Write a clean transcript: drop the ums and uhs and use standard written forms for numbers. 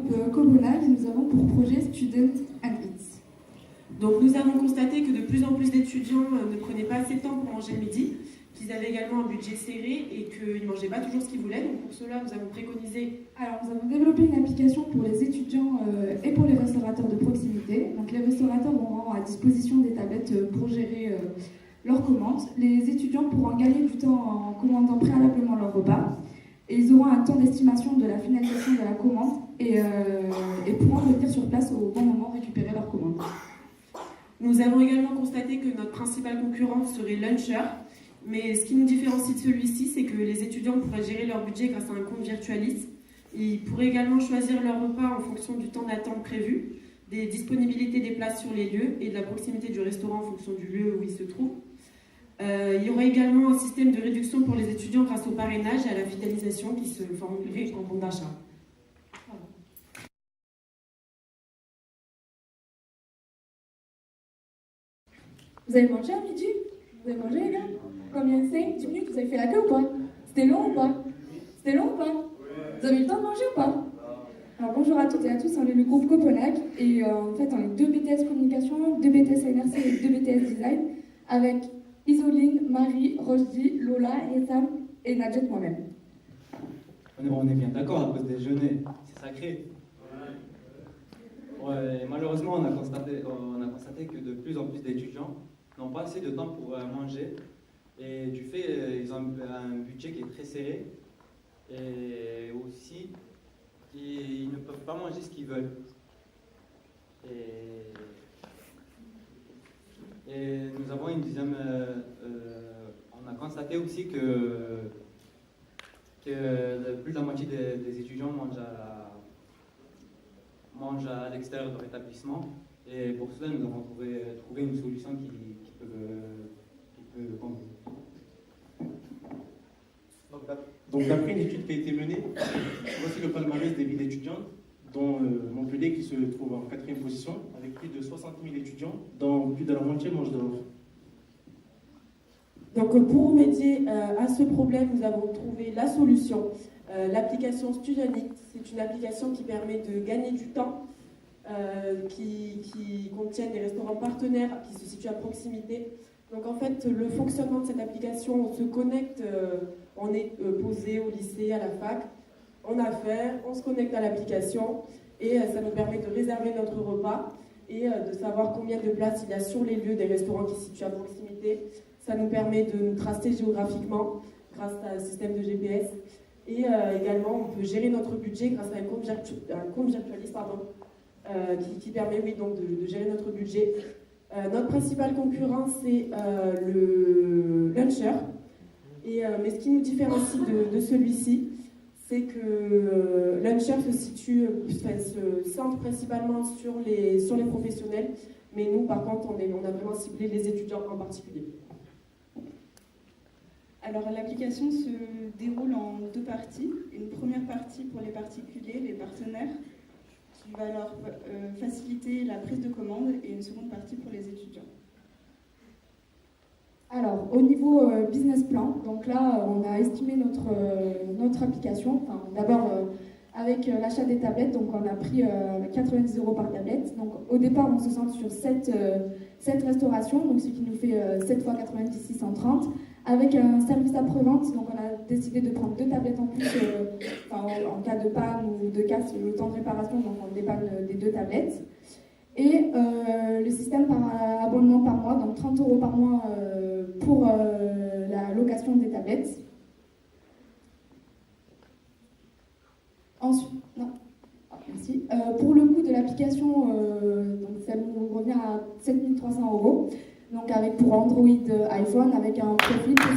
groupe Cobonag, nous avons pour projet Student and Eat. Donc nous avons constaté que de plus en plus d'étudiants ne prenaient pas assez de temps pour manger le midi, qu'ils avaient également un budget serré et qu'ils ne mangeaient pas toujours ce qu'ils voulaient. Donc pour cela, nous avons préconisé... Alors nous avons développé une application pour les étudiants et pour les restaurateurs de proximité. Donc les restaurateurs auront à disposition des tablettes pour gérer leurs commandes. Les étudiants pourront gagner du temps en commandant préalablement leur repas. Et ils auront un temps d'estimation de la finalisation de la commande et pourront revenir sur place au bon moment récupérer leur commande. Nous avons également constaté que notre principal concurrent serait Luncher, mais ce qui nous différencie de celui-ci, c'est que les étudiants pourraient gérer leur budget grâce à un compte Virtualis. Ils pourraient également choisir leur repas en fonction du temps d'attente prévu, des disponibilités des places sur les lieux et de la proximité du restaurant en fonction du lieu où il se trouve. Il y aurait également un système de réduction pour les étudiants grâce au parrainage et à la fidélisation qui se formulerait en compte d'achat. Vous avez mangé à midi? Vous avez mangé, les gars? Combien? 5, 10 minutes? Vous avez fait la queue ou pas? C'était long ou pas? C'était long ou pas? Vous avez eu le temps de manger ou pas? Alors bonjour à toutes et à tous, on est le groupe Coponac et en fait on est 2 BTS communication, 2 BTS NRC et 2 BTS design avec Isoline, Marie, Rojdi, Lola, Essam et Nadjet moi-même. On est bien d'accord, la pause déjeuner, c'est sacré. Ouais, malheureusement, on a constaté que de plus en plus d'étudiants n'ont pas assez de temps pour manger. Et du fait, ils ont un budget qui est très serré. Et aussi, ils ne peuvent pas manger ce qu'ils veulent. Et nous avons une deuxième... on a constaté aussi que plus de la moitié des étudiants mangent à l'extérieur de l'établissement. Et pour cela, nous avons trouvé une solution qui peut convenir. Donc, d'après une étude qui a été menée, voici le palmarès des villes étudiantes, dont Montpellier qui se trouve en 4e position, avec plus de 60 000 étudiants, dont plus de la moitié mangent dehors. Donc pour remédier à ce problème, nous avons trouvé la solution. L'application Student-Eat, c'est une application qui permet de gagner du temps, qui contient des restaurants partenaires qui se situent à proximité. Donc en fait, le fonctionnement de cette application, on se connecte, on est posé au lycée, à la fac, on a affaire, on se connecte à l'application et ça nous permet de réserver notre repas et de savoir combien de places il y a sur les lieux des restaurants qui se situent à proximité. Ça nous permet de nous tracer géographiquement grâce à un système de GPS. Et également, on peut gérer notre budget grâce à un compte Virtualis qui permet donc de gérer notre budget. Notre principal concurrent, c'est le Luncher. Mais ce qui nous différencie de celui-ci, c'est que Luncher se centre principalement sur les professionnels. Mais nous, par contre, on a vraiment ciblé les étudiants en particulier. Alors l'application se déroule en 2 parties. Une première partie pour les particuliers, les partenaires, qui va leur faciliter la prise de commande, et une seconde partie pour les étudiants. Alors au niveau business plan, donc là on a estimé notre application, enfin, d'abord avec l'achat des tablettes, donc on a pris 90 € par tablette. Donc au départ on se centre sur 7 restaurations, donc ce qui nous fait 7 x 90, 630. Avec un service après-vente, donc on a décidé de prendre 2 tablettes en plus en cas de panne ou de casse, le temps de réparation, donc on dépanne des 2 tablettes. Et le système par abonnement par mois, donc 30 € par mois pour la location des tablettes. Ensuite, non. Merci. Pour le coût de l'application, donc ça nous revient à 7 300 €. Donc avec pour Android, iPhone, avec un profil pour